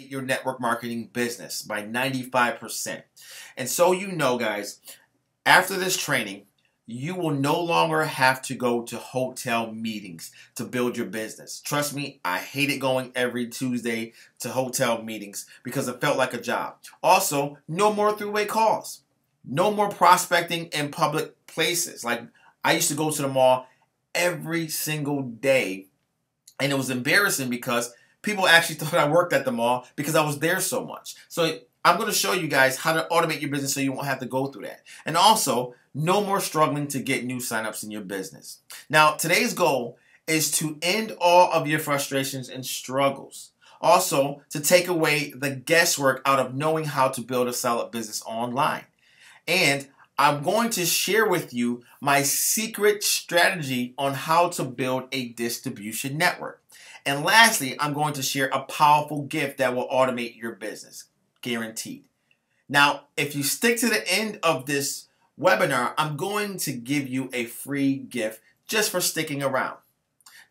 your network marketing business by 95%. And so you know, guys, after this training, you will no longer have to go to hotel meetings to build your business. Trust me, I hated going every Tuesday to hotel meetings because it felt like a job. Also, no more three-way calls. No more prospecting in public places. Like, I used to go to the mall every single day, and it was embarrassing because people actually thought I worked at the mall because I was there so much. So I'm going to show you guys how to automate your business so you won't have to go through that. And also, no more struggling to get new signups in your business. Now, today's goal is to end all of your frustrations and struggles. Also, to take away the guesswork out of knowing how to build a solid business online. And I'm going to share with you my secret strategy on how to build a distribution network. And lastly, I'm going to share a powerful gift that will automate your business. Guaranteed. Now, if you stick to the end of this webinar, I'm going to give you a free gift just for sticking around.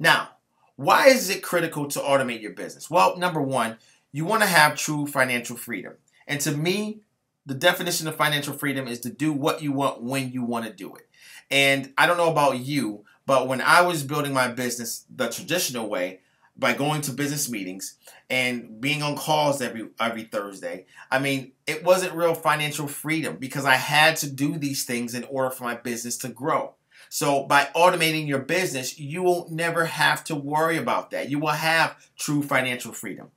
Now, why is it critical to automate your business? Well, number one, you want to have true financial freedom. And to me, the definition of financial freedom is to do what you want when you want to do it. And I don't know about you, but when I was building my business the traditional way, by going to business meetings and being on calls every Thursday, I mean, it wasn't real financial freedom because I had to do these things in order for my business to grow. So by automating your business, you will never have to worry about that. You will have true financial freedom.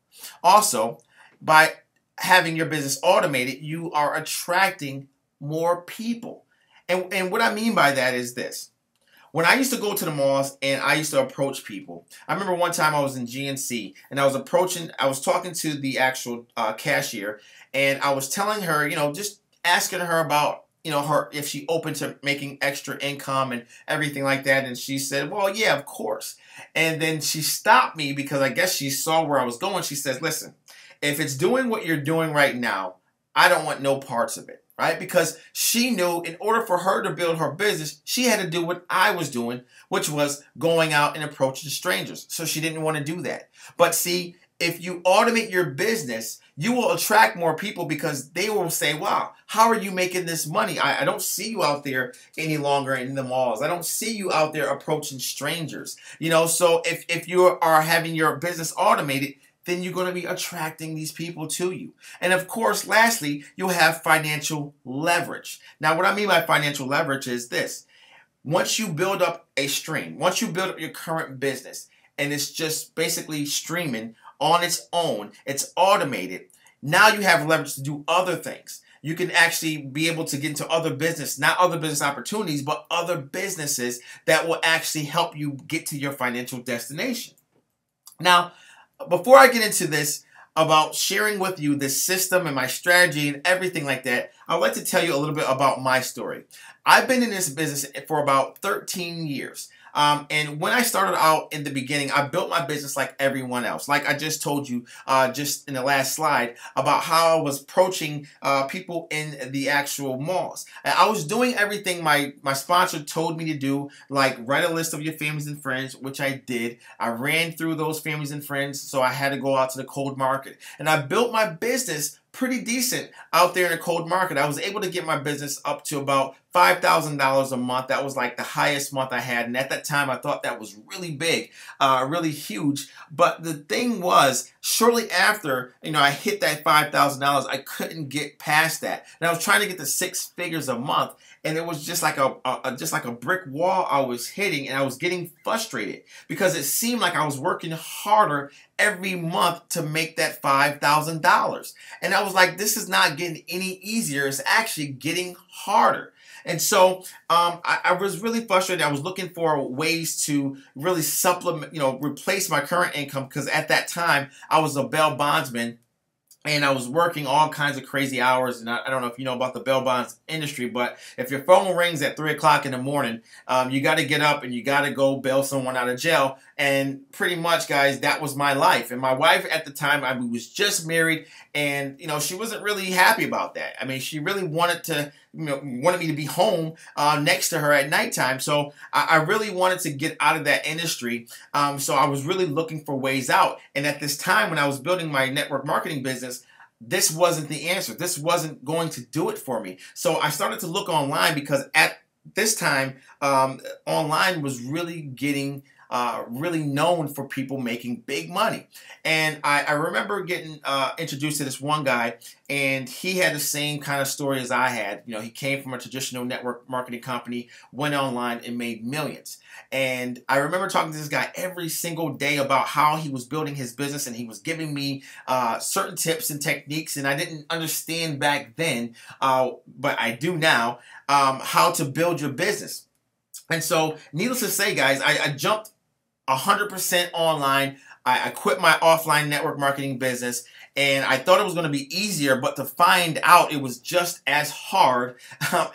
Also, by having your business automated, you are attracting more people. And what I mean by that is this. When I used to go to the malls and I used to approach people, I remember one time I was in GNC and I was talking to the actual cashier, and I was telling her, just asking her about, her, if she open to making extra income and everything like that. And she said, well, yeah, of course. And then she stopped me because I guess she saw where I was going. She says, listen, if it's doing what you're doing right now, I don't want no parts of it. Right? Because she knew in order for her to build her business, she had to do what I was doing, which was going out and approaching strangers. So she didn't want to do that. But see, if you automate your business, you will attract more people because they will say, wow, how are you making this money? I don't see you out there any longer in the malls. I don't see you out there approaching strangers. So if you are having your business automated, then you're going to be attracting these people to you. And of course, lastly, you'll have financial leverage. Now, what I mean by financial leverage is this. Once you build up a stream, once you build up your current business, and it's just basically streaming on its own, it's automated, now you have leverage to do other things. You can actually be able to get into other business, not other business opportunities, but other businesses that will actually help you get to your financial destination. Now, before I get into this about sharing with you this system and my strategy and everything like that, I'd like to tell you a little bit about my story. I've been in this business for about 13 years. And when I started out in the beginning, I built my business like everyone else. Like I just told you just in the last slide about how I was approaching people in the actual malls. And I was doing everything my sponsor told me to do, like write a list of your families and friends, which I did. I ran through those families and friends, so I had to go out to the cold market. And I built my business pretty decent out there in the cold market. I was able to get my business up to about $5,000 a month. That was like the highest month I had. And at that time, I thought that was really big, really huge. But the thing was, shortly after, I hit that $5,000, I couldn't get past that. And I was trying to get to 6 figures a month. And it was just like a brick wall I was hitting, and I was getting frustrated because it seemed like I was working harder every month to make that $5,000. And I was like, this is not getting any easier. It's actually getting harder. And so I was really frustrated. I was looking for ways to really supplement, replace my current income, because at that time I was a bail bondsman. And I was working all kinds of crazy hours. And I don't know if you know about the bail bonds industry, but if your phone rings at 3 o'clock in the morning, you got to get up and you got to go bail someone out of jail. And pretty much, guys, that was my life. And my wife at the time, I was just married, and she wasn't really happy about that. I mean, she really wanted wanted me to be home next to her at nighttime. So I really wanted to get out of that industry. So I was really looking for ways out. And at this time, when I was building my network marketing business, this wasn't the answer. This wasn't going to do it for me. So I started to look online, because at this time, online was really getting really known for people making big money. And I remember getting introduced to this one guy, and he had the same kind of story as I had. He came from a traditional network marketing company, went online and made millions. And I remember talking to this guy every single day about how he was building his business, and he was giving me certain tips and techniques, and I didn't understand back then, but I do now, how to build your business. And so, needless to say, guys, I jumped 100% online. I quit my offline network marketing business, and I thought it was going to be easier, but to find out it was just as hard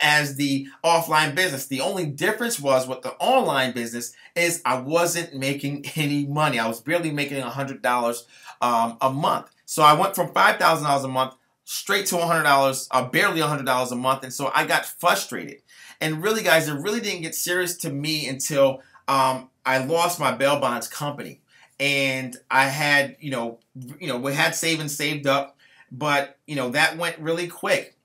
as the offline business. The only difference was with the online business is I wasn't making any money. I was barely making $100 a month. So I went from $5,000 a month straight to $100, barely $100 a month, and so I got frustrated. And really, guys, it really didn't get serious to me until I lost my bail bonds company, and I had, we had savings saved up, but that went really quick,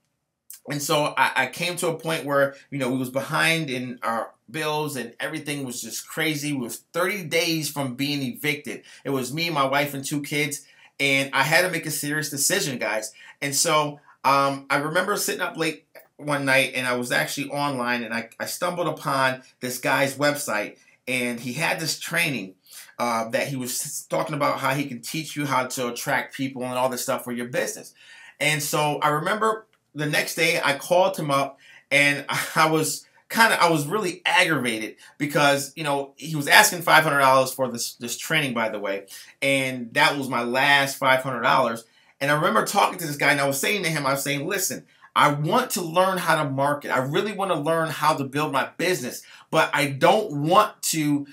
and so I came to a point where we was behind in our bills, and everything was just crazy. We was 30 days from being evicted. It was me, my wife, and 2 kids, and I had to make a serious decision, guys. And so I remember sitting up late one night, and I was actually online, and I stumbled upon this guy's website. And he had this training that he was talking about how he can teach you how to attract people and all this stuff for your business. And so I remember the next day I called him up, and I was really aggravated because, he was asking $500 for this training, by the way, and that was my last $500. And I remember talking to this guy, and I was saying to him, listen, I want to learn how to market. I really want to learn how to build my business, but I don't want to,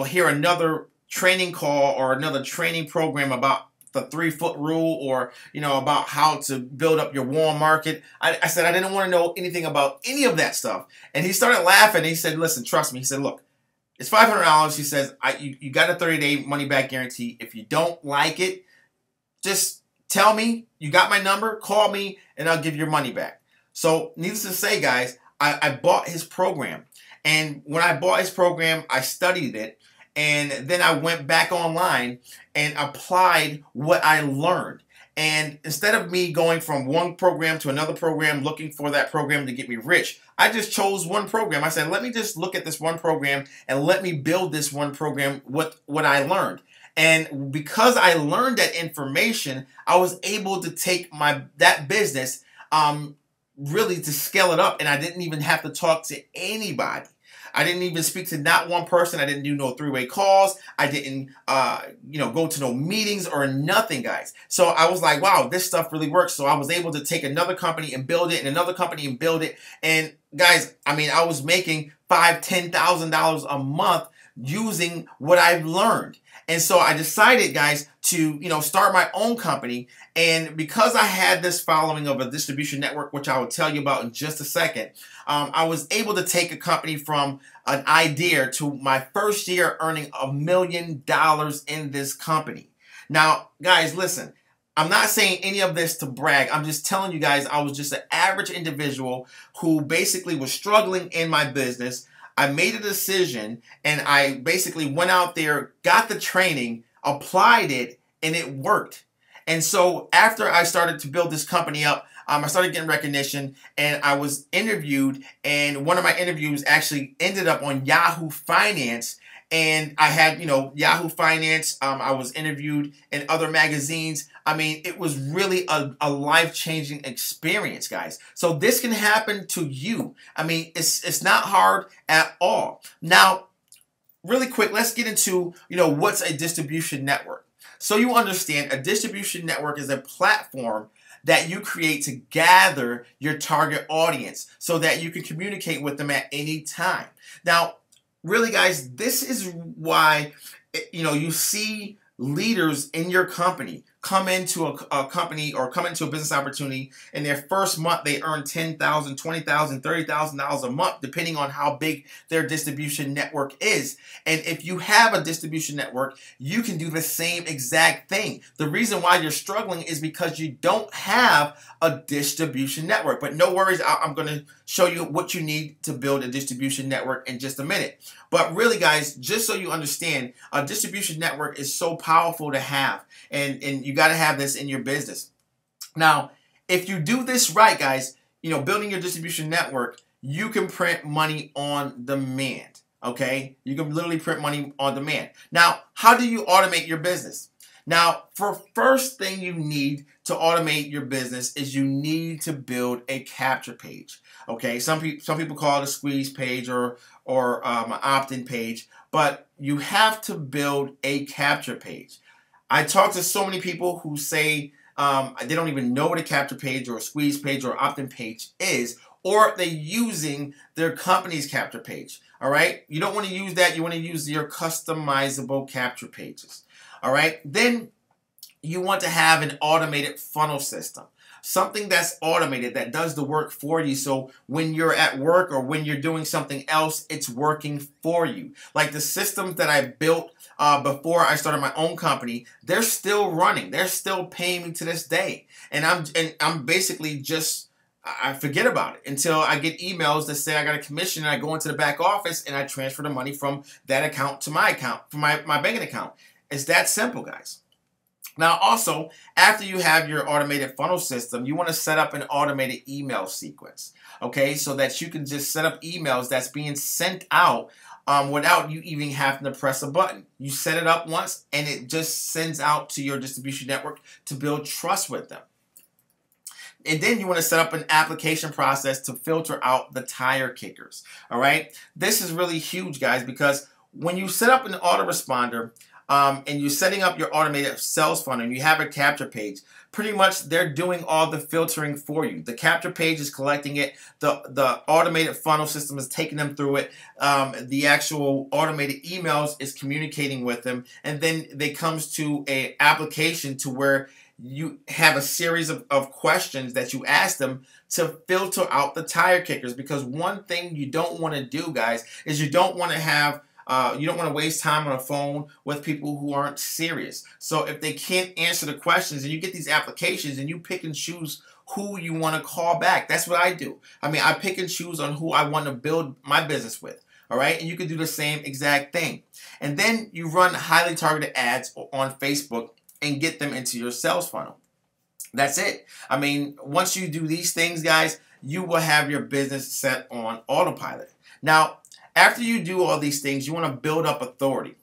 hear another training call or another training program about the 3-foot rule, or, about how to build up your warm market. I said I didn't want to know anything about any of that stuff. And he started laughing. He said, listen, trust me. He said, look, it's $500. He says, you got a 30-day money back guarantee. If you don't like it, just tell me. You got my number, call me, and I'll give your money back. So needless to say, guys, I bought his program. And when I bought his program, I studied it. And then I went back online and applied what I learned. And instead of me going from one program to another program, looking for that program to get me rich, I just chose one program. I said, let me just look at this one program and let me build this one program with what I learned. And because I learned that information, I was able to take that business really to scale it up, and I didn't even have to talk to anybody. I didn't even speak to not one person. I didn't do no 3-way calls. I didn't, go to no meetings or nothing, guys. So I was like, wow, this stuff really works. So I was able to take another company and build it, and another company and build it. And guys, I was making $5,000, $10,000 a month using what I've learned. And so I decided, guys, to start my own company. And because I had this following of a distribution network, which I will tell you about in just a second, I was able to take a company from an idea to my first year earning $1 million in this company. Now, guys, listen. I'm not saying any of this to brag. I'm just telling you guys I was just an average individual who basically was struggling in my business. I made a decision, and I basically went out there, got the training, applied it, and it worked. And so after I started to build this company up, I started getting recognition, and I was interviewed, and one of my interviews actually ended up on Yahoo Finance. And I had, Yahoo Finance. I was interviewed in other magazines. It was really a life-changing experience, guys. So this can happen to you. It's not hard at all. Now, really quick, let's get into, what's a distribution network. So you understand, a distribution network is a platform that you create to gather your target audience so that you can communicate with them at any time. Now, really, guys, this is why, you see leaders in your company come into a company or come into a business opportunity, in their first month they earn $10,000, $20,000, $30,000 a month, depending on how big their distribution network is. And if you have a distribution network, you can do the same exact thing. The reason why you're struggling is because you don't have a distribution network. But no worries, I'm going to show you what you need to build a distribution network in just a minute. But really, guys, just so you understand, a distribution network is so powerful to have, and you got to have this in your business. Now, if you do this right, guys, building your distribution network, you can print money on demand. Okay, you can literally print money on demand. Now, how do you automate your business? Now, for first thing you need to automate your business is you need to build a capture page. Okay, some people call it a squeeze page or an opt-in page, but you have to build a capture page. I talk to so many people who say they don't even know what a capture page or a squeeze page or opt-in page is, or they're using their company's capture page. All right, you don't want to use that. You want to use your customizable capture pages. All right, then you want to have an automated funnel system. Something that's automated, that does the work for you, so when you're at work or when you're doing something else, it's working for you. Like the systems that I built before I started my own company, they're still running. They're still paying me to this day. And I'm basically just, I forget about it until I get emails that say I got a commission, and I go into the back office and I transfer the money from that account to my account, from my banking account. It's that simple, guys. Now, also, after you have your automated funnel system, you want to set up an automated email sequence, okay, so that you can just set up emails that's being sent out without you even having to press a button. You set it up once, and it just sends out to your distribution network to build trust with them. And then you want to set up an application process to filter out the tire kickers, all right? This is really huge, guys, because when you set up an autoresponder, and you're setting up your automated sales funnel and you have a capture page, pretty much they're doing all the filtering for you. The capture page is collecting it. The automated funnel system is taking them through it. The actual automated emails is communicating with them. And then it comes to an application to where you have a series of questions that you ask them to filter out the tire kickers. Because one thing you don't want to do, guys, is you don't want to have you don't want to waste time on a phone with people who aren't serious. So if they can't answer the questions, and you get these applications and you pick and choose who you want to call back. That's what I do. I mean, I pick and choose on who I want to build my business with. All right, and you can do the same exact thing. And then you run highly targeted ads on Facebook and get them into your sales funnel. That's it. I mean, once you do these things, guys, you will have your business set on autopilot. Now, after you do all these things, you want to build up authority.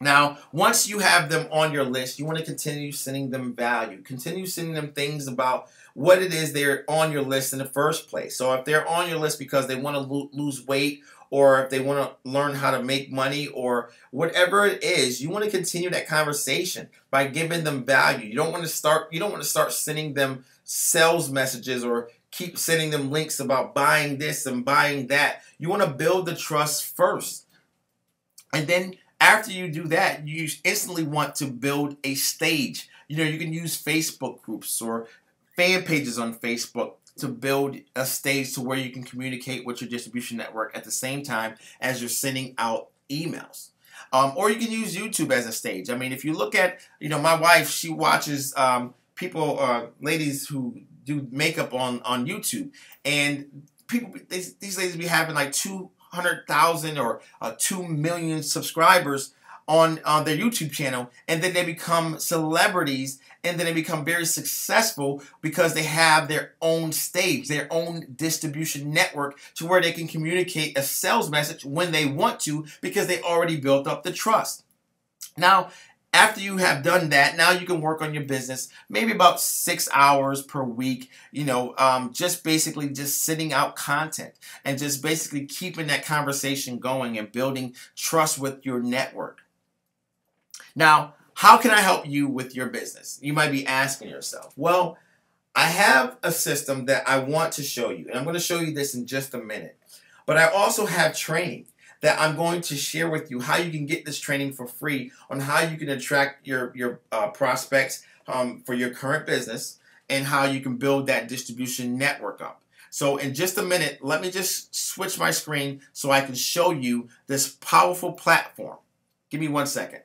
Now, once you have them on your list, you want to continue sending them value. Continue sending them things about what it is they're on your list in the first place. So if they're on your list because they want to lose weight, or if they want to learn how to make money, or whatever it is, you want to continue that conversation by giving them value. You don't want to start sending them sales messages or keep sending them links about buying this and buying that. You want to build the trust first. And then after you do that, you instantly want to build a stage. You can use Facebook groups or fan pages on Facebook to build a stage to where you can communicate with your distribution network at the same time as you're sending out emails. Or you can use YouTube as a stage. I mean, if you look at, my wife, she watches people, ladies who do makeup on YouTube, and these ladies be having like 200,000 or 2 million subscribers on their YouTube channel, and then they become celebrities, and then they become very successful because they have their own stage, their own distribution network, to where they can communicate a sales message when they want to, because they already built up the trust. Now, after you have done that, now you can work on your business maybe about 6 hours per week, just basically just sending out content and just basically keeping that conversation going and building trust with your network. Now, how can I help you with your business? You might be asking yourself. Well, I have a system that I want to show you, and I'm going to show you this in just a minute. But I also have training that I'm going to share with you, how you can get this training for free on how you can attract your prospects, for your current business and how you can build that distribution network up. So in just a minute, let me just switch my screen so I can show you this powerful platform. Give me 1 second.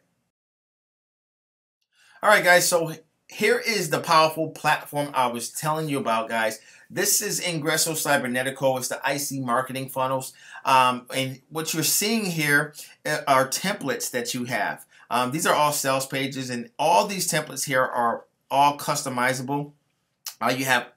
All right, guys, so here is the powerful platform I was telling you about, guys. This is Ingresso Cybernetico. It's the IC marketing funnels. And what you're seeing here are templates that you have. These are all sales pages, and all these templates here are all customizable. You have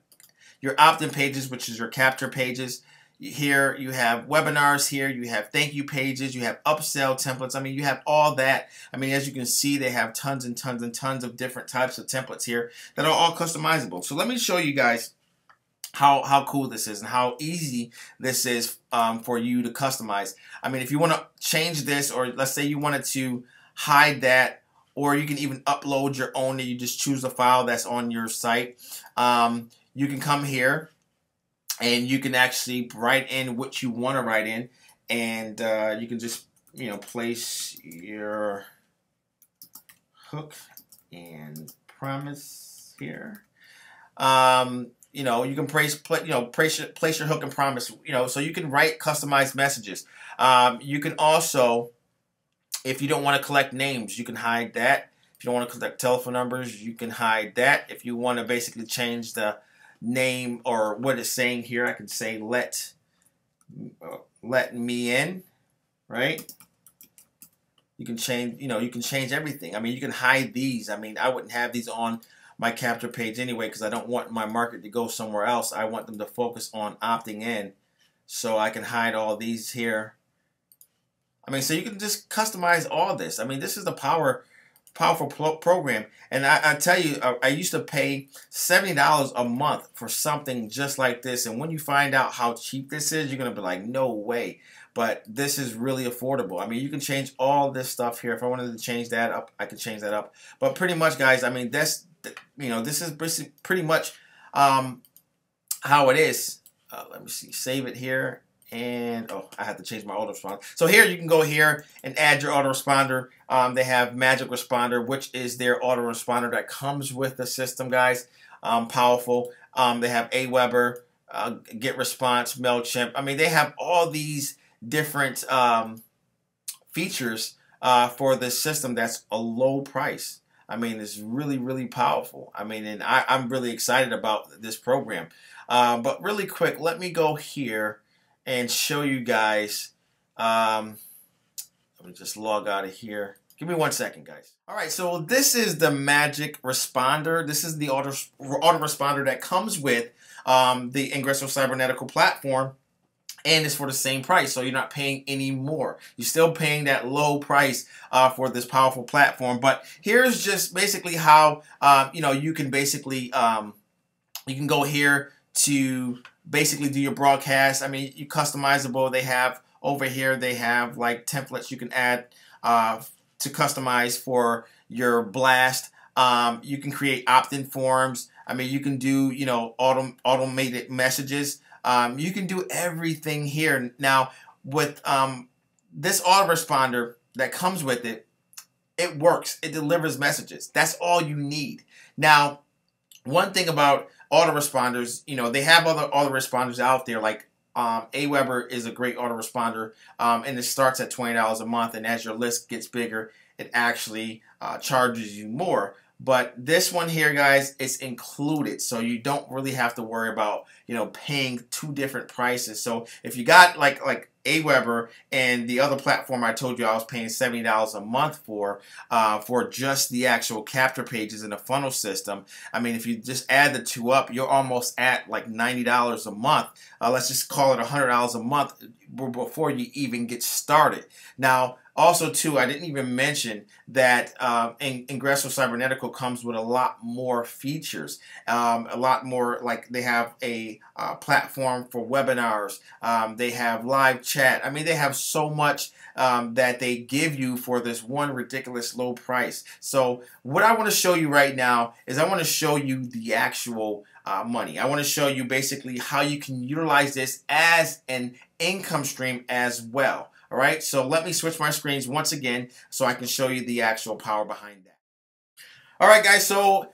your opt-in pages, which is your capture pages. Here you have webinars here, you have thank you pages, you have upsell templates. I mean, you have all that. I mean, as you can see, they have tons and tons and tons of different types of templates here that are all customizable. So let me show you guys how cool this is and how easy this is for you to customize. I mean, if you want to change this, or let's say you wanted to hide that, or you can even upload your own, and you just choose a file that's on your site. You can come here and you can actually write in what you want to write in, and you can just, you know, place your hook and promise here. You know, you can place your hook and promise. You know, so you can write customized messages. You can also, if you don't want to collect names, you can hide that. If you don't want to collect telephone numbers, you can hide that. If you want to basically change the name or what it's saying here, I can say let me in, right? You can change, you know, you can change everything. I mean, you can hide these. I mean, I wouldn't have these on my capture page anyway, because I don't want my market to go somewhere else. I want them to focus on opting in. So I can hide all these here. I mean, so you can just customize all this. I mean, this is the powerful program. And I tell you, I used to pay $70 a month for something just like this. And when you find out how cheap this is, you're going to be like, no way. But this is really affordable. I mean, you can change all this stuff here. If I wanted to change that up, I could change that up. But pretty much, guys, I mean, this is pretty much how it is. Let me see. Save it here. And, oh, I have to change my autoresponder. So here you can go here and add your autoresponder. They have Magic Responder, which is their autoresponder that comes with the system, guys. Powerful. They have Aweber, GetResponse, MailChimp. I mean, they have all these different features for this system that's a low price. I mean, it's really, really powerful. I mean, and I'm really excited about this program. But really quick, let me go here and show you guys. Let me just log out of here. Give me 1 second, guys. All right, so this is the Magic Responder. This is the autoresponder that comes with the Ingresso Cybernetico platform, and it's for the same price, so you're not paying any more. You're still paying that low price for this powerful platform. But here's just basically how you can basically you can go here to basically do your broadcast. I mean, you customizable. They have over here, they have like templates you can add to customize for your blast. You can create opt-in forms. I mean, you can do, you know, automated messages. You can do everything here. Now, with this autoresponder that comes with it, it works. It delivers messages. That's all you need. Now, one thing about autoresponders, you know, they have other autoresponders out there, like Aweber is a great autoresponder, and it starts at $20 a month, and as your list gets bigger, it actually charges you more. But this one here, guys, it's included, so you don't really have to worry about, you know, paying two different prices. So if you got like Aweber and the other platform I told you I was paying $70 a month for just the actual capture pages in the funnel system, I mean, if you just add the two up, you're almost at like $90 a month. Let's just call it $100 a month before you even get started. Now, also, too, I didn't even mention that Ingresso Cybernetico comes with a lot more features, a lot more, like they have a platform for webinars, they have live chat. I mean, they have so much that they give you for this one ridiculous low price. So what I want to show you right now is I want to show you the actual money. I want to show you basically how you can utilize this as an income stream as well. All right, so let me switch my screens once again so I can show you the actual power behind that. All right, guys, so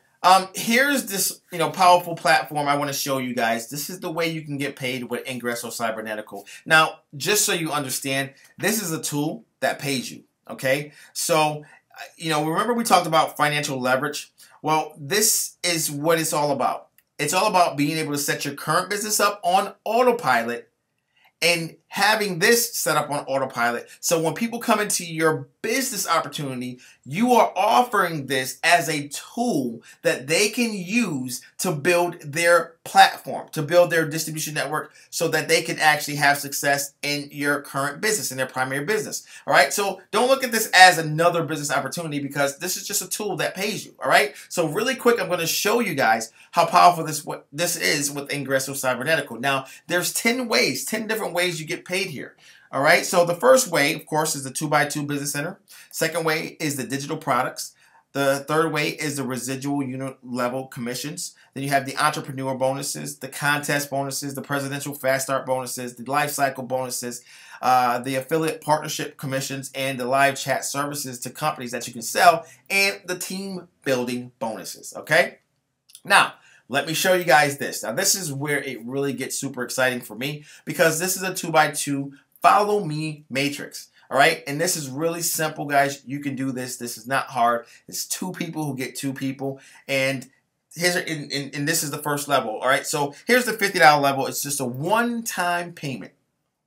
Here's this, powerful platform I want to show you guys. This is the way you can get paid with Ingresso Cybernetical. Now, just so you understand, this is a tool that pays you, okay? So, remember we talked about financial leverage? Well, this is what it's all about. It's all about being able to set your current business up on autopilot and having this set up on autopilot. So when people come into your business opportunity, you are offering this as a tool that they can use to build their platform, to build their distribution network so that they can actually have success in your current business, in their primary business. All right. So don't look at this as another business opportunity because this is just a tool that pays you. All right. So really quick, I'm going to show you guys how powerful this is with Ingresso Cybernetical. Now, there's 10 different ways you get paid here. All right, so the first way, of course, is the 2x2 Business Center. Second way is the digital products. The third way is the residual unit level commissions. Then you have the entrepreneur bonuses, the contest bonuses, the presidential fast start bonuses, the life cycle bonuses, the affiliate partnership commissions, and the live chat services to companies that you can sell, and the team building bonuses, okay? Now, let me show you guys this. Now, this is where it really gets super exciting for me because this is a 2x2 follow me matrix. All right. And this is really simple, guys. You can do this. This is not hard. It's two people who get two people. And this is the first level. All right. So here's the $50 level. It's just a one-time payment.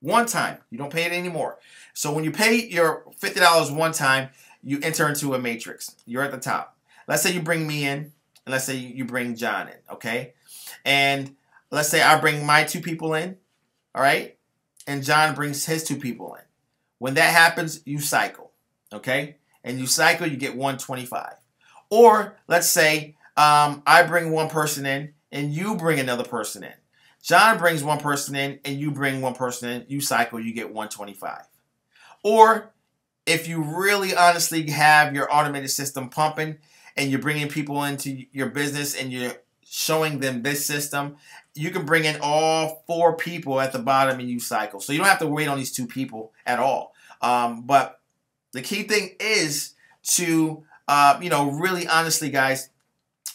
One time. You don't pay it anymore. So when you pay your $50 one time, you enter into a matrix. You're at the top. Let's say you bring me in. And let's say you bring John in, okay? And let's say I bring my two people in, all right? And John brings his two people in. When that happens, you cycle, okay? And you cycle, you get 125. Or let's say I bring one person in and you bring another person in. John brings one person in and you bring one person in. You cycle, you get 125. Or if you really honestly have your automated system pumping, and you're bringing people into your business and you're showing them this system, you can bring in all 4 people at the bottom and you cycle. So you don't have to wait on these 2 people at all. But the key thing is to, really honestly, guys,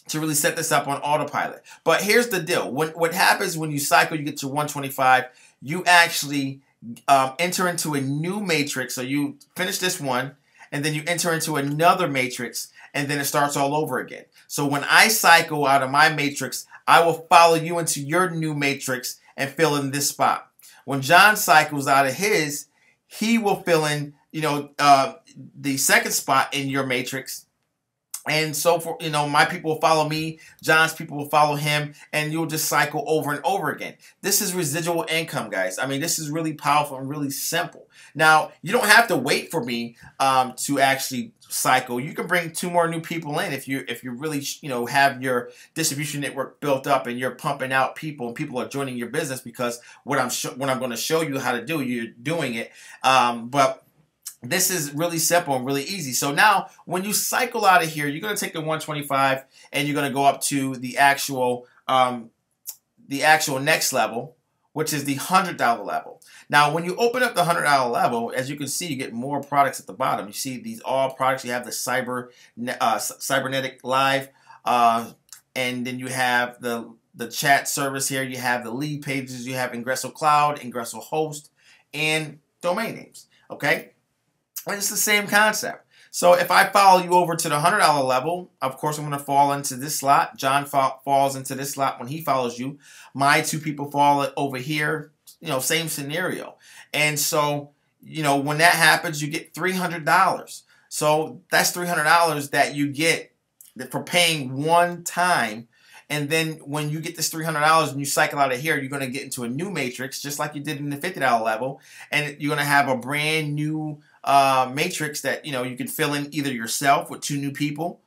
to really set this up on autopilot. But here's the deal. What happens when you cycle, you get to 125, you actually enter into a new matrix. So you finish this one, and then you enter into another matrix, and then it starts all over again. So when I cycle out of my matrix, I will follow you into your new matrix and fill in this spot. When John cycles out of his, he will fill in, the second spot in your matrix. And so for, my people will follow me, John's people will follow him, and you'll just cycle over and over again. This is residual income, guys. I mean, this is really powerful and really simple. Now, you don't have to wait for me to actually cycle. You can bring 2 more new people in if you really, have your distribution network built up and you're pumping out people and people are joining your business because what I'm going to show you how to do, you're doing it. But this is really simple and really easy. So now when you cycle out of here, you're going to take the 125 and you're going to go up to the actual next level, which is the $100 level. Now, when you open up the $100 level, as you can see, you get more products at the bottom. You see these all products. You have the Cybernetic Live, and then you have the chat service here. You have the lead pages. You have Ingresso Cloud, Ingresso Host, and domain names. Okay. And it's the same concept. So if I follow you over to the $100 level, of course, I'm going to fall into this slot. John falls into this slot when he follows you. My 2 people fall over here, same scenario. And so, when that happens, you get $300. So that's $300 that you get for paying one time. And then when you get this $300 and you cycle out of here, you're going to get into a new matrix, just like you did in the $50 level. And you're going to have a brand new matrix that, you can fill in either yourself with 2 new people,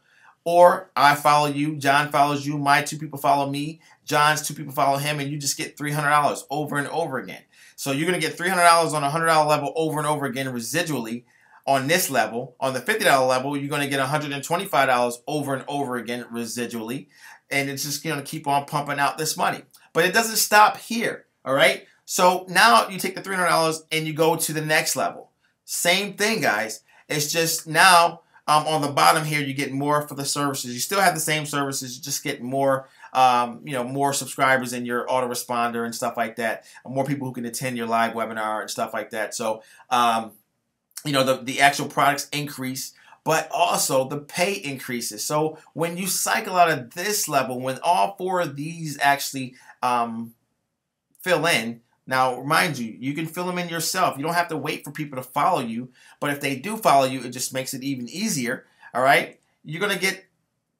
or I follow you, John follows you, my 2 people follow me, John's 2 people follow him, and you just get $300 over and over again. So you're going to get $300 on a $100 level over and over again residually on this level. On the $50 level, you're going to get $125 over and over again residually. And it's just going to keep on pumping out this money. But it doesn't stop here, all right? So now you take the $300 and you go to the next level. Same thing, guys. It's just now on the bottom here, you get more for the services. You still have the same services, you just get more, more subscribers in your autoresponder and stuff like that. More people who can attend your live webinar and stuff like that. So, the actual products increase, but also the pay increases. So when you cycle out of this level, when all four of these actually fill in, now mind you, you can fill them in yourself. You don't have to wait for people to follow you, but if they do follow you, it just makes it even easier. All right, you're gonna get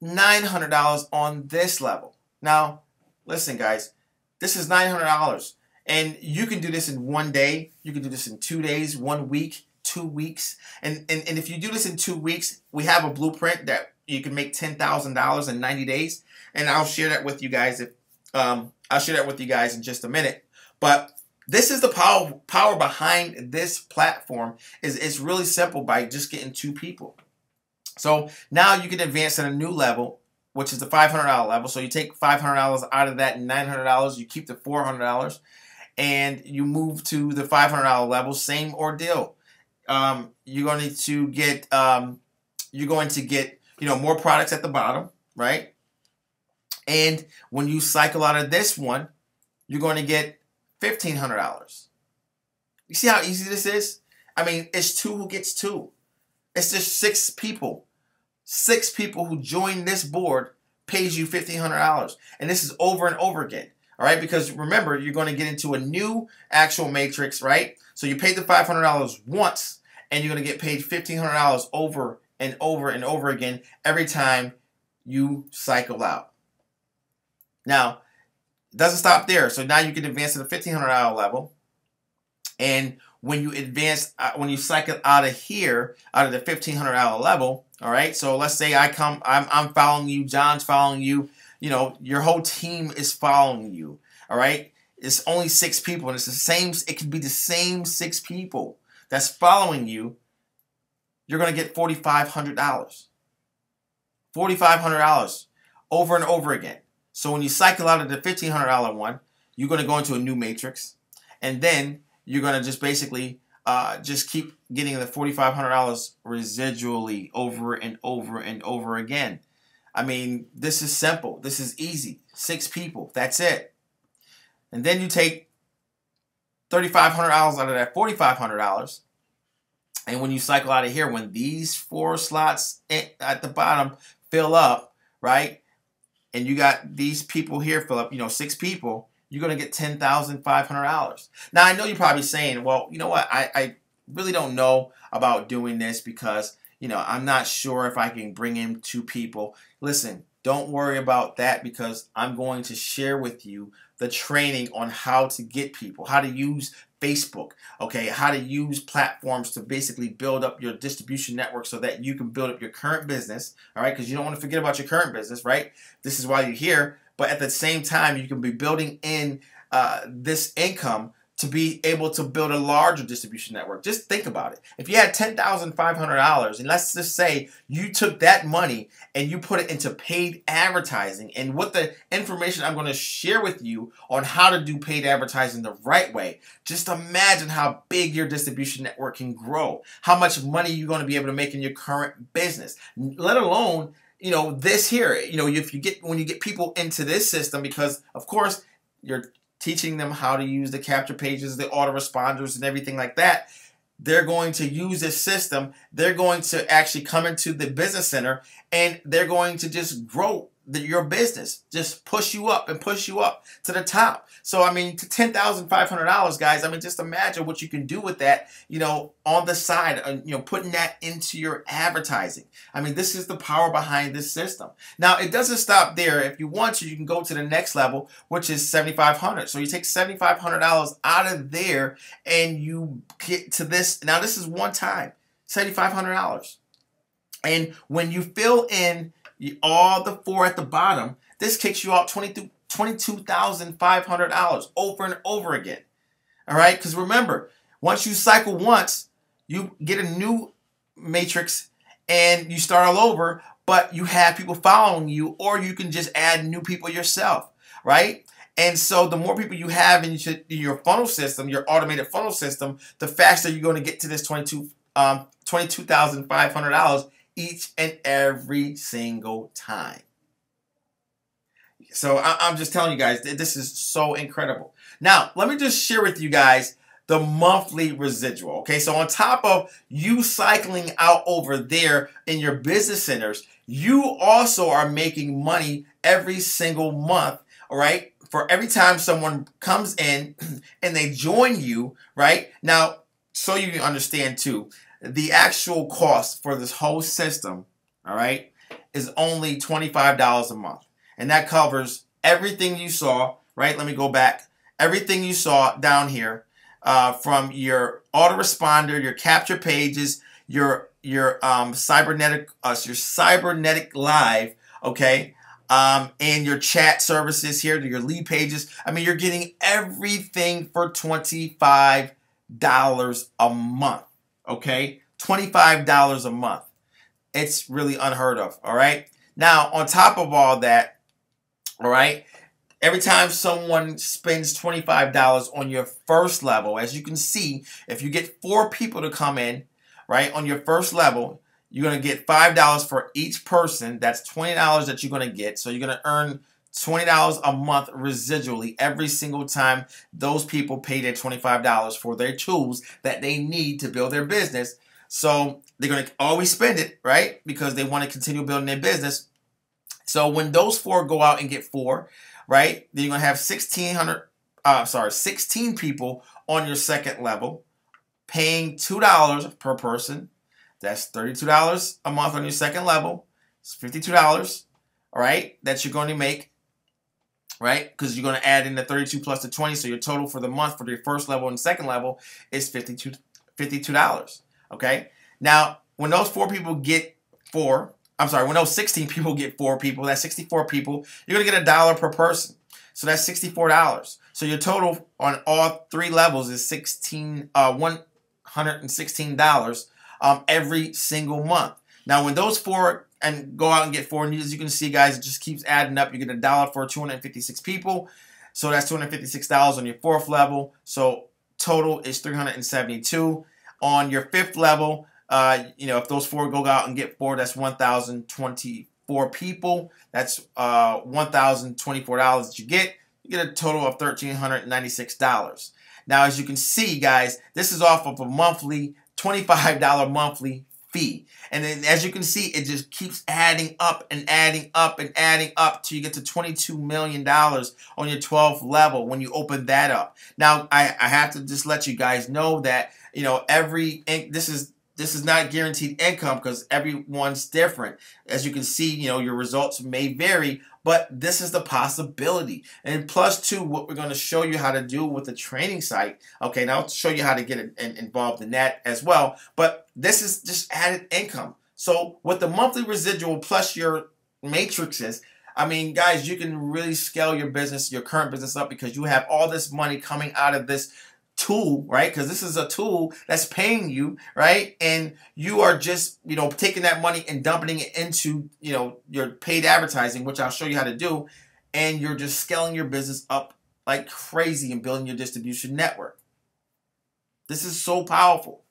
$900 on this level. Now, listen, guys, this is $900, and you can do this in 1 day. You can do this in 2 days, 1 week, 2 weeks, and if you do this in 2 weeks, we have a blueprint that you can make $10,000 in 90 days, and I'll share that with you guys. I'll share that with you guys in just a minute. But this is the power behind this platform. It's really simple by just getting 2 people. So now you can advance at a new level, which is the $500 level. So you take $500 out of that $900, you keep the $400, and you move to the $500 level. Same ordeal. You're going to get more products at the bottom, right? And when you cycle out of this one, you're going to get $1,500. You see how easy this is? I mean, it's 2 who gets 2. It's just 6 people. 6 people who join this board pays you $1,500. And this is over and over again. All right, because remember, you're going to get into a new actual matrix, right? So you paid the $500 once, and you're going to get paid $1,500 over and over and over again every time you cycle out. Now, it doesn't stop there. So now you can advance to the $1,500 level. And when you advance, when you cycle out of here, out of the $1,500 level, all right, so let's say I'm following you, John's following you, your whole team is following you, all right? It's only 6 people, and it's the same, it could be the same 6 people that's following you. You're going to get $4,500. $4,500 over and over again. So when you cycle out of the $1,500 one, you're going to go into a new matrix, and then you're going to just basically just keep getting the $4,500 residually over and over and over again. I mean, this is simple. This is easy. 6 people. That's it. And then you take $3,500 out of that $4,500, and when you cycle out of here, when these 4 slots at the bottom fill up, right? And you got these people here fill up, 6 people, you're going to get $10,500. Now, I know you're probably saying, well, you know what? I really don't know about doing this because, I'm not sure if I can bring in 2 people. Listen, don't worry about that because I'm going to share with you the training on how to get people, how to use Facebook, okay, how to use platforms to basically build up your distribution network so that you can build up your current business, all right, because you don't want to forget about your current business, right? This is why you're here, but at the same time, you can be building in this income to be able to build a larger distribution network. Just think about it. If you had $10,500, and let's just say you took that money and you put it into paid advertising, and with the information I'm going to share with you on how to do paid advertising the right way, just imagine how big your distribution network can grow, how much money you're going to be able to make in your current business, let alone this here, when you get people into this system, because of course you're teaching them how to use the capture pages, the autoresponders, and everything like that. They're going to use this system. They're going to actually come into the business center, and they're going to just grow your business, just push you up and push you up to the top. So, I mean, to $10,500, guys, I mean, just imagine what you can do with that, on the side, putting that into your advertising. I mean, this is the power behind this system. Now, it doesn't stop there. If you want to, you can go to the next level, which is $7,500. So you take $7,500 out of there and you get to this. Now, this is one time, $7,500. And when you fill in all the 4 at the bottom, this kicks you out $22,500 over and over again. All right? Because remember, once you cycle once, you get a new matrix and you start all over, but you have people following you, or you can just add new people yourself, right? And so the more people you have in your funnel system, your automated funnel system, the faster you're going to get to this $22,500 each and every single time. So I'm just telling you guys, this is so incredible. Now, let me just share with you guys the monthly residual. Okay, so on top of you cycling out over there in your business centers, you also are making money every single month, all right? For every time someone comes in and they join you, right? Now, so you understand too, the actual cost for this whole system, all right, is only $25 a month. And that covers everything you saw, right? Let me go back. Everything you saw down here, from your autoresponder, your capture pages, your cybernetic live, okay, and your chat services here, your lead pages. I mean, you're getting everything for $25 a month, okay? $25 a month. It's really unheard of, all right? Now, on top of all that, all right, every time someone spends $25 on your first level, as you can see, if you get 4 people to come in, right, on your first level, you're going to get $5 for each person. That's $20 that you're going to get. So you're going to earn $20 a month residually every single time those people pay their $25 for their tools that they need to build their business. So they're going to always spend it, right, because they want to continue building their business. So when those 4 go out and get 4, right, then you're going to have 16 people on your second level paying $2 per person. That's $32 a month on your second level. It's $52, all right, that you're going to make, right, because you're going to add in the 32 plus the 20, so your total for the month for your first level and second level is $52, okay? Now, when those 4 people get 4, when those 16 people get 4 people, that's 64 people, you're going to get $1 per person. So that's $64. So your total on all 3 levels is $116 every single month. Now, when those 4 and go out and get 4, and as you can see, guys, it just keeps adding up. You get $1 for 256 people. So that's $256 on your 4th level. So total is $372. On your 5th level, if those 4 go out and get 4, that's 1,024 people. That's $1,024 that you get. You get a total of $1,396. Now, as you can see, guys, this is off of a monthly $25 monthly fee. And then, as you can see, it just keeps adding up and adding up and adding up till you get to $22 million on your 12th level when you open that up. Now, I have to just let you guys know that, this is not guaranteed income because everyone's different. As you can see, your results may vary, but this is the possibility. And plus, too, what we're going to show you how to do with the training site. Okay, now I'll show you how to get involved in that as well. But this is just added income. So with the monthly residual plus your matrices, I mean, guys, you can really scale your business, your current business up because you have all this money coming out of this tool, right? Because this is a tool that's paying you, right? And you are just, taking that money and dumping it into, your paid advertising, which I'll show you how to do. And you're just scaling your business up like crazy and building your distribution network. This is so powerful.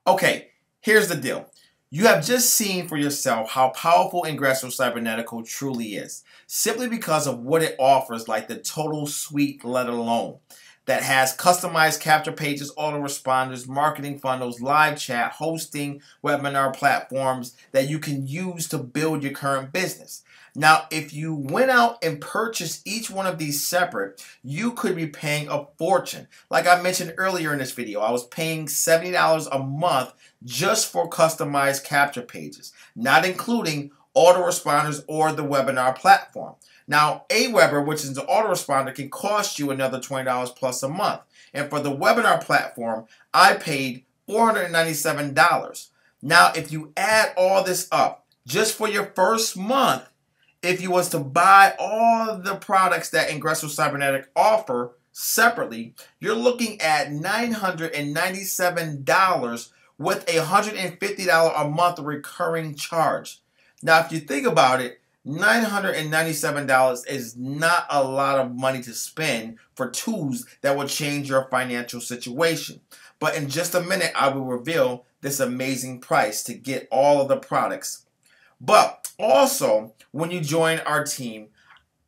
Okay, here's the deal. You have just seen for yourself how powerful Ingresso Cybernetical truly is, simply because of what it offers, like the total suite, let alone, that has customized capture pages, autoresponders, marketing funnels, live chat, hosting, webinar platforms that you can use to build your current business. Now, if you went out and purchased each one of these separate, you could be paying a fortune. Like I mentioned earlier in this video, I was paying $70 a month just for customized capture pages, not including autoresponders or the webinar platform. Now, Aweber, which is the autoresponder, can cost you another $20 plus a month. And for the webinar platform, I paid $497. Now, if you add all this up, just for your first month, if you was to buy all the products that Ingresso Cybernetic offer separately, you're looking at $997 with a $150 a month recurring charge. Now, if you think about it, $997 is not a lot of money to spend for tools that will change your financial situation. But in just a minute, I will reveal this amazing price to get all of the products. But also, when you join our team,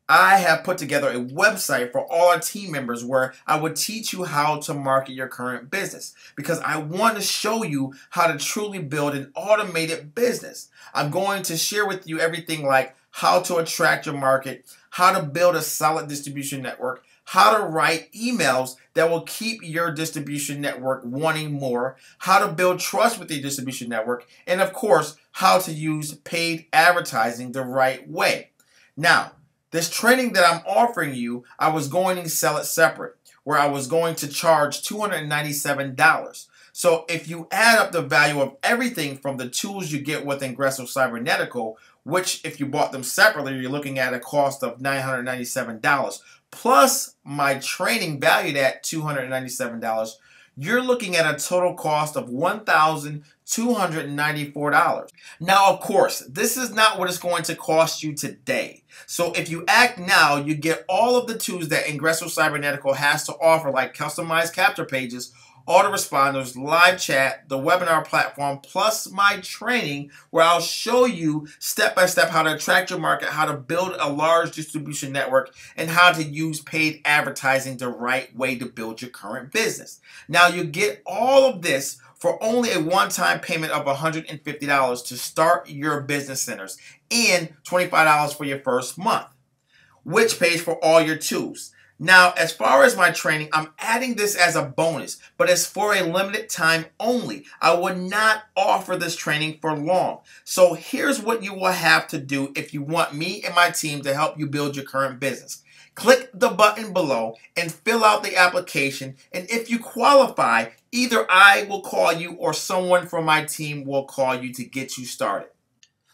I have put together a website for all our team members where I would teach you how to market your current business, because I want to show you how to truly build an automated business. I'm going to share with you everything like how to attract your market, how to build a solid distribution network, how to write emails that will keep your distribution network wanting more, how to build trust with your distribution network, and of course, how to use paid advertising the right way. Now, this training that I'm offering you, I was going to sell it separate, where I was going to charge $297. So if you add up the value of everything from the tools you get with Ingresso Cybernetico, which if you bought them separately, you're looking at a cost of $997, plus my training valued at $297, you're looking at a total cost of $1,294. Now, of course, this is not what it's going to cost you today. So if you act now, you get all of the tools that Ingresso Cybernetico has to offer, like customized capture pages, autoresponders, live chat, the webinar platform, plus my training where I'll show you step by step how to attract your market, how to build a large distribution network, and how to use paid advertising the right way to build your current business. Now you get all of this for only a one-time payment of $150 to start your business centers and $25 for your first month, which pays for all your tools. Now, as far as my training, I'm adding this as a bonus, but it's for a limited time only. I would not offer this training for long. So here's what you will have to do if you want me and my team to help you build your current business. Click the button below and fill out the application. And if you qualify, either I will call you or someone from my team will call you to get you started.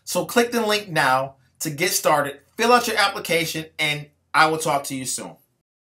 So click the link now to get started, fill out your application, and I will talk to you soon.